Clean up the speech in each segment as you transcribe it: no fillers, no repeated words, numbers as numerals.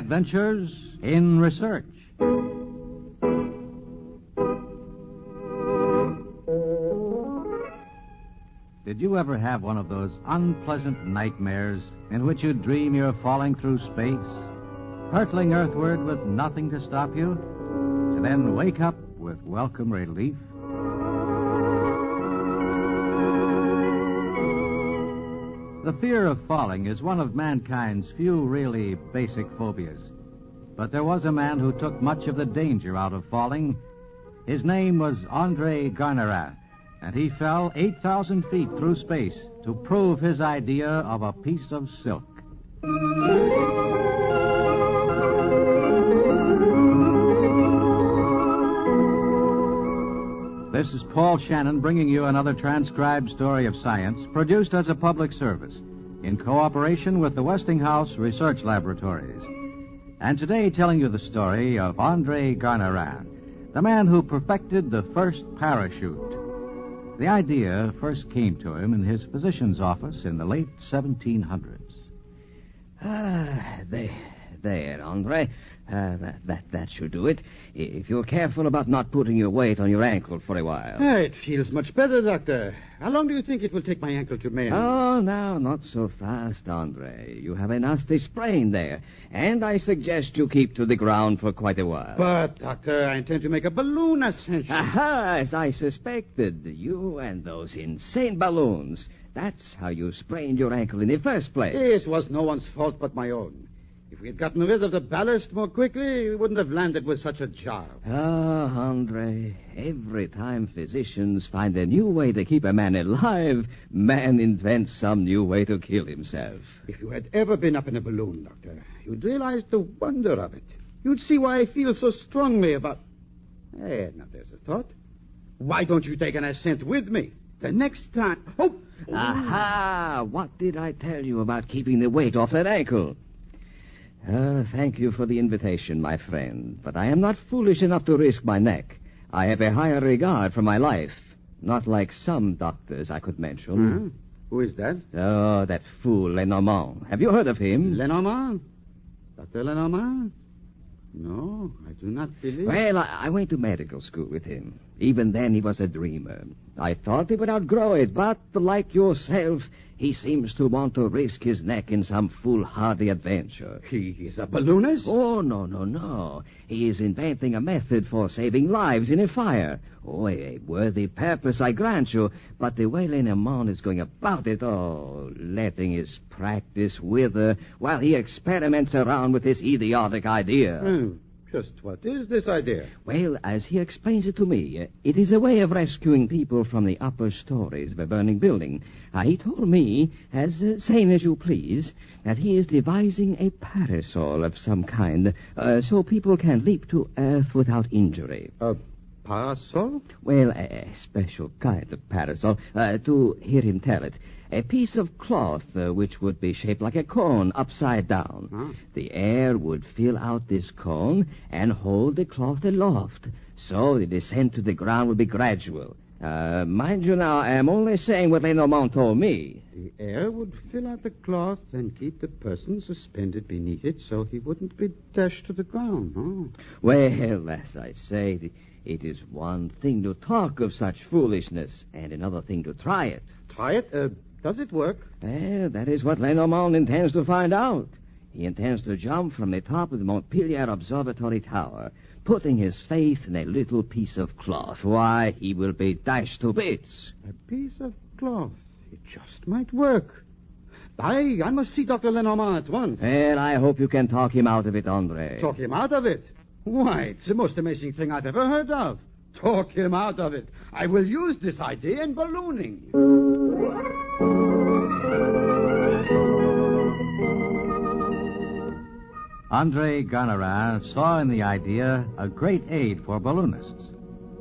Adventures in Research. Did you ever have one of those unpleasant nightmares in which you dream you're falling through space, hurtling earthward with nothing to stop you, and then wake up with welcome relief? The fear of falling is one of mankind's few really basic phobias. But there was a man who took much of the danger out of falling. His name was André Garnerin, and he fell 8,000 feet through space to prove his idea of a piece of silk. This is Paul Shannon bringing you another transcribed story of science produced as a public service in cooperation with the Westinghouse Research Laboratories. And today telling you the story of André Garnerin, the man who perfected the first parachute. The idea first came to him in his physician's office in the late 1700s. There, Andre. That should do it. If you're careful about not putting your weight on your ankle for a while. It feels much better, Doctor. How long do you think it will take my ankle to mend? Oh, now, not so fast, Andre. You have a nasty sprain there, and I suggest you keep to the ground for quite a while. But, Doctor, I intend to make a balloon ascension. Aha, as I suspected. You and those insane balloons. That's how you sprained your ankle in the first place. It was no one's fault but my own. If we had gotten rid of the ballast more quickly, we wouldn't have landed with such a jar. Ah, Andre, every time physicians find a new way to keep a man alive, man invents some new way to kill himself. If you had ever been up in a balloon, Doctor, you'd realize the wonder of it. You'd see why I feel so strongly about... Hey, now there's a thought. Why don't you take an ascent with me? The next time... Oh! Aha! What did I tell you about keeping the weight off that ankle? Thank you for the invitation, my friend, but I am not foolish enough to risk my neck. I have a higher regard for my life, not like some doctors I could mention. Who is that? Oh, that fool Lenormand. Have you heard of him? Lenormand? Dr. Lenormand? No, I do not believe... Well, I went to medical school with him. Even then, he was a dreamer. I thought he would outgrow it, but like yourself, he seems to want to risk his neck in some foolhardy adventure. He is a balloonist? Oh, no. He is inventing a method for saving lives in a fire. Oh, a worthy purpose, I grant you, but the way Lenormand is going about it, letting his practice wither while he experiments around with this idiotic idea. Just what is this idea? Well, as he explains it to me, it is a way of rescuing people from the upper stories of a burning building. He told me, as sane as you please, that he is devising a parasol of some kind, so people can leap to earth without injury. A parasol? Well, a special kind of parasol, to hear him tell it. A piece of cloth which would be shaped like a cone upside down. Huh? The air would fill out this cone and hold the cloth aloft, so the descent to the ground would be gradual. Mind you now, I am only saying what Lenormand told me. The air would fill out the cloth and keep the person suspended beneath it so he wouldn't be dashed to the ground. Oh. Well, as I say, it is one thing to talk of such foolishness and another thing to try it. Try it? Does it work? Well, that is what Lenormand intends to find out. He intends to jump from the top of the Montpellier Observatory Tower, putting his faith in a little piece of cloth. Why, he will be dashed to bits. A piece of cloth. It just might work. I must see Dr. Lenormand at once. Well, I hope you can talk him out of it, Andre. Talk him out of it? Why, it's the most amazing thing I've ever heard of. Talk him out of it. I will use this idea in ballooning. André Garnerin saw in the idea a great aid for balloonists.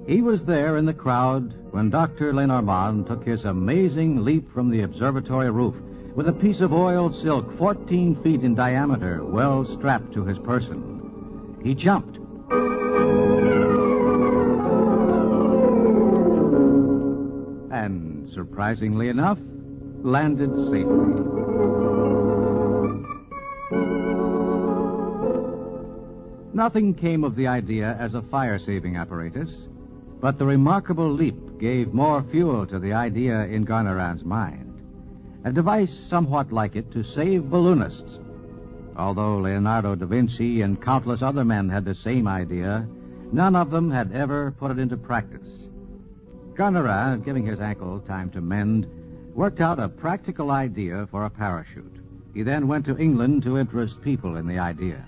He was there in the crowd when Dr. Lenormand took his amazing leap from the observatory roof with a piece of oiled silk 14 feet in diameter well strapped to his person. He jumped. And, surprisingly enough, landed safely. nothing came of the idea as a fire-saving apparatus, but the remarkable leap gave more fuel to the idea in Garnerand's mind. A device somewhat like it to save balloonists. Although Leonardo da Vinci and countless other men had the same idea, none of them had ever put it into practice. Garnerand, giving his ankle time to mend, worked out a practical idea for a parachute. He then went to England to interest people in the idea.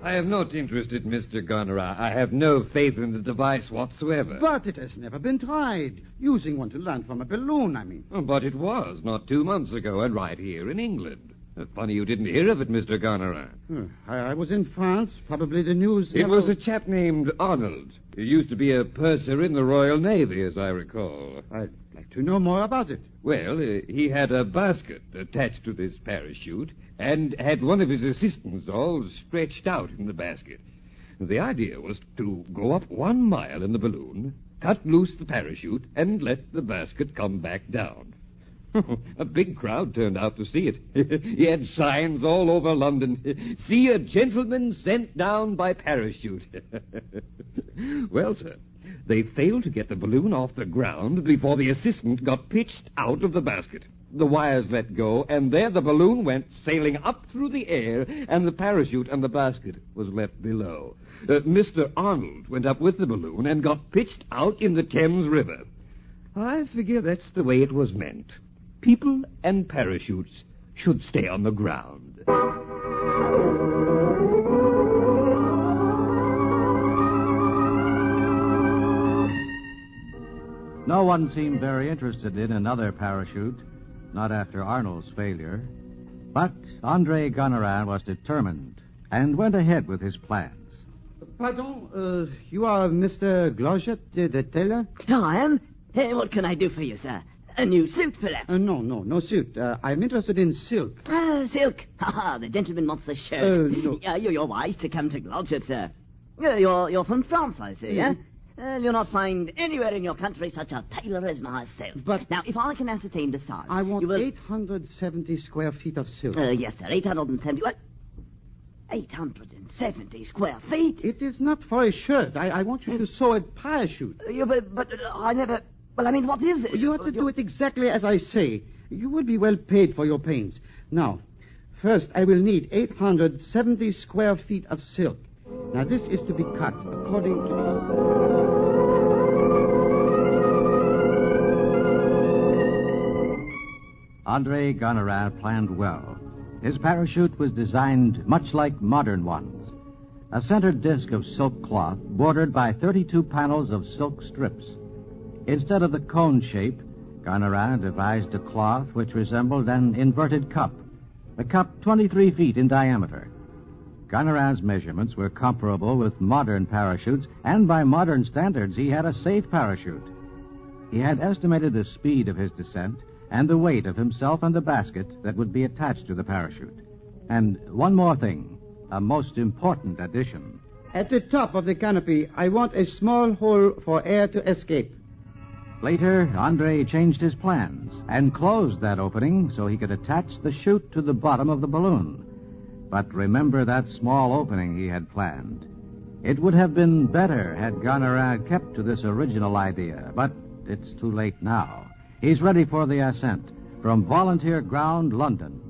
I am not interested, Mr. Garnerand. I have no faith in the device whatsoever. But it has never been tried. Using one to land from a balloon, I mean. But it was, not 2 months ago, and right here in England. Funny you didn't hear of it, Mr. Garnerand. I was in France. Probably the news... It was a chap named Arnold. He used to be a purser in the Royal Navy, as I recall. I'd like to know more about it. Well, he had a basket attached to this parachute and had one of his assistants all stretched out in the basket. The idea was to go up 1 mile in the balloon, cut loose the parachute, and let the basket come back down. A big crowd turned out to see it. He had signs all over London. See a gentleman sent down by parachute. Well, sir, they failed to get the balloon off the ground before the assistant got pitched out of the basket. The wires let go, and there the balloon went sailing up through the air, and the parachute and the basket was left below. Mr. Arnold went up with the balloon and got pitched out in the Thames River. I figure that's the way it was meant. People and parachutes should stay on the ground. No one seemed very interested in another parachute, not after Arnold's failure. But André Garnerand was determined and went ahead with his plans. Pardon, you are Mr. Glodget, the tailor? I am. What can I do for you, sir? A new suit, perhaps? No suit. I'm interested in silk. Silk. The gentleman wants a shirt. No. You're wise to come to Glodget, sir. You're from France, I see, yeah? You'll not find anywhere in your country such a tailor as myself. But... Now, if I can ascertain the size... I want 870 square feet of silk. Yes, sir, 870... What? 870 square feet? It is not for a shirt. I want you to sew a parachute. But I never... Well, I mean, what is it? You have to do it exactly as I say. You will be well paid for your pains. Now, first, I will need 870 square feet of silk. Now, this is to be cut according to... André Garnerand planned well. His parachute was designed much like modern ones. A center disc of silk cloth bordered by 32 panels of silk strips. Instead of the cone shape, Garnerand devised a cloth which resembled an inverted cup, a cup 23 feet in diameter. Garnerand's measurements were comparable with modern parachutes, and by modern standards, he had a safe parachute. He had estimated the speed of his descent and the weight of himself and the basket that would be attached to the parachute. And one more thing, a most important addition. At the top of the canopy, I want a small hole for air to escape. Later, André changed his plans and closed that opening so he could attach the chute to the bottom of the balloon. But remember that small opening he had planned. It would have been better had Garnerand kept to this original idea, but it's too late now. He's ready for the ascent from Volunteer Ground, London.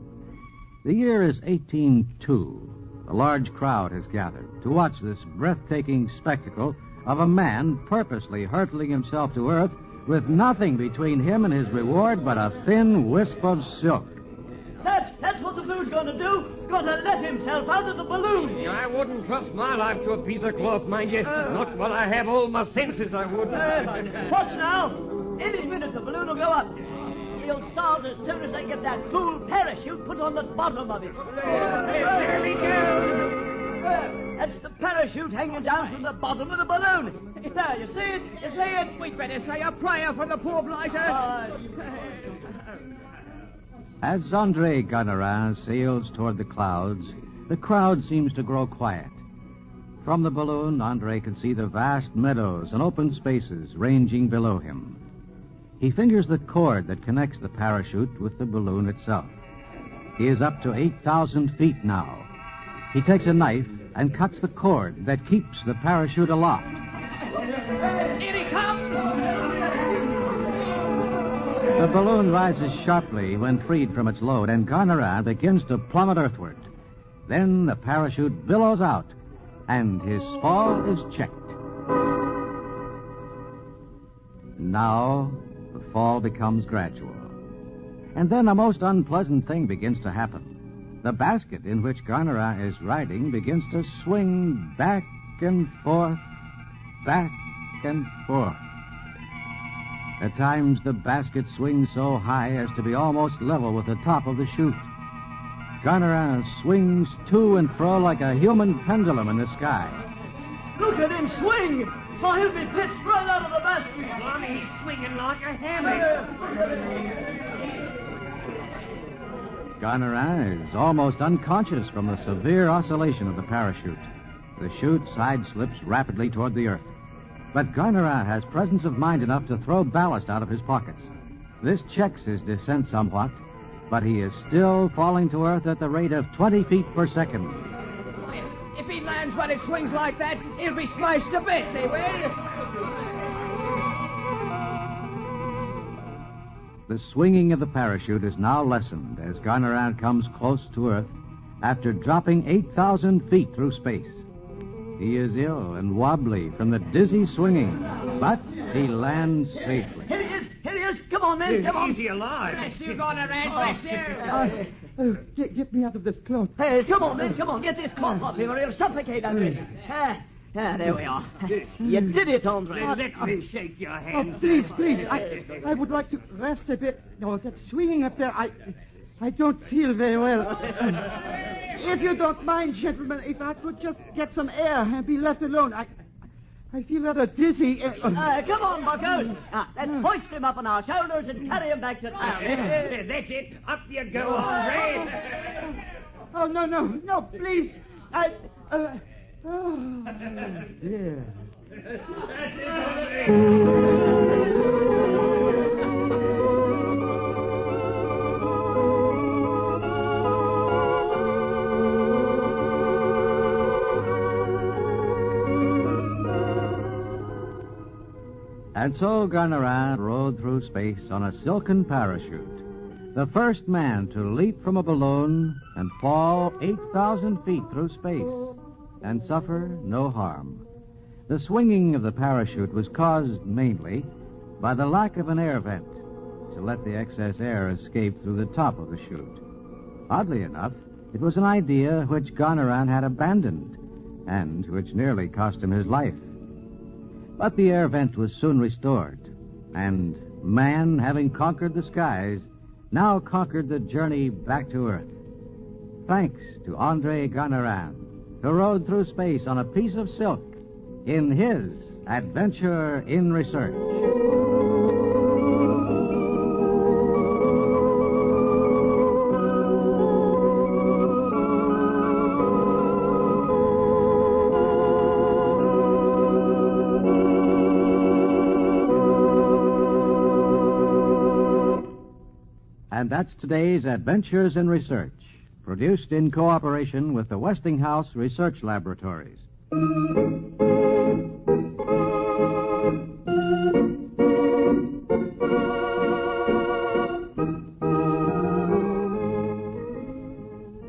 The year is 1802. A large crowd has gathered to watch this breathtaking spectacle of a man purposely hurtling himself to earth with nothing between him and his reward but a thin wisp of silk. That's what the blue's going to do. Going to let himself out of the balloon. I wouldn't trust my life to a piece of cloth, mind you. Not while I have all my senses, I wouldn't. Watch now. Any minute the balloon will go up. He'll start as soon as they get that fool parachute put on the bottom of it. There we go. That's the parachute hanging down from the bottom of the balloon. There, you see it? You see it? We'd better say a prayer for the poor blighter. As André Garnerand sails toward the clouds, the crowd seems to grow quiet. From the balloon, André can see the vast meadows and open spaces ranging below him. He fingers the cord that connects the parachute with the balloon itself. He is up to 8,000 feet now. He takes a knife and cuts the cord that keeps the parachute aloft. Here he comes! The balloon rises sharply when freed from its load, and Garnerin begins to plummet earthward. Then the parachute billows out, and his fall is checked. Now, the fall becomes gradual. And then a most unpleasant thing begins to happen. The basket in which Garnerin is riding begins to swing back and forth, back and forth. At times, the basket swings so high as to be almost level with the top of the chute. Garnerin swings to and fro like a human pendulum in the sky. Look at him swing! Oh, he'll be pitched right out of the basket. Lonnie, he's swinging like a hammock. Garnerin is almost unconscious from the severe oscillation of the parachute. The chute side slips rapidly toward the earth. But Garnerin has presence of mind enough to throw ballast out of his pockets. This checks his descent somewhat, but he is still falling to earth at the rate of 20 feet per second. If he lands when it swings like that, he'll be smashed to bits, he will. The swinging of the parachute is now lessened as Garnerin comes close to earth after dropping 8,000 feet through space. He is ill and wobbly from the dizzy swinging, but he lands safely. Here he is! Here he is! Come on, men! Come on! Is he alive? Bless you, Garnerin, bless you. Get me out of this cloth. Hey, come on, men! Come on! Get this cloth off him or he'll suffocate under it. There we are. You did it, Andre. Let me shake your hand. Oh, please. I would like to rest a bit. No, that swinging up there, I don't feel very well. If you don't mind, gentlemen, if I could just get some air and be left alone. I feel rather dizzy. Come on, buckos. Let's hoist him up on our shoulders and carry him back to town. That's it. Up you go, Andre. Oh, no, please. Dear. And so Garnerin rode through space on a silken parachute, the first man to leap from a balloon and fall 8,000 feet through space and suffer no harm. The swinging of the parachute was caused mainly by the lack of an air vent to let the excess air escape through the top of the chute. Oddly enough, it was an idea which Garnerin had abandoned and which nearly cost him his life. But the air vent was soon restored, and man, having conquered the skies, now conquered the journey back to Earth. Thanks to Andre Garnerin, who rode through space on a piece of silk in his Adventure in Research. And that's today's Adventures in Research, produced in cooperation with the Westinghouse Research Laboratories.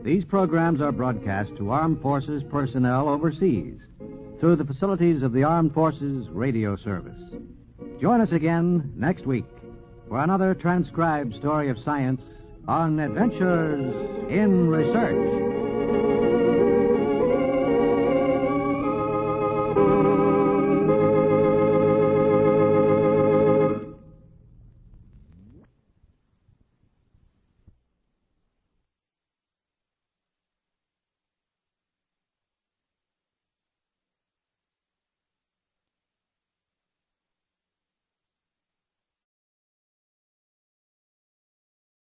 These programs are broadcast to Armed Forces personnel overseas through the facilities of the Armed Forces Radio Service. Join us again next week for another transcribed story of science on Adventures in Research.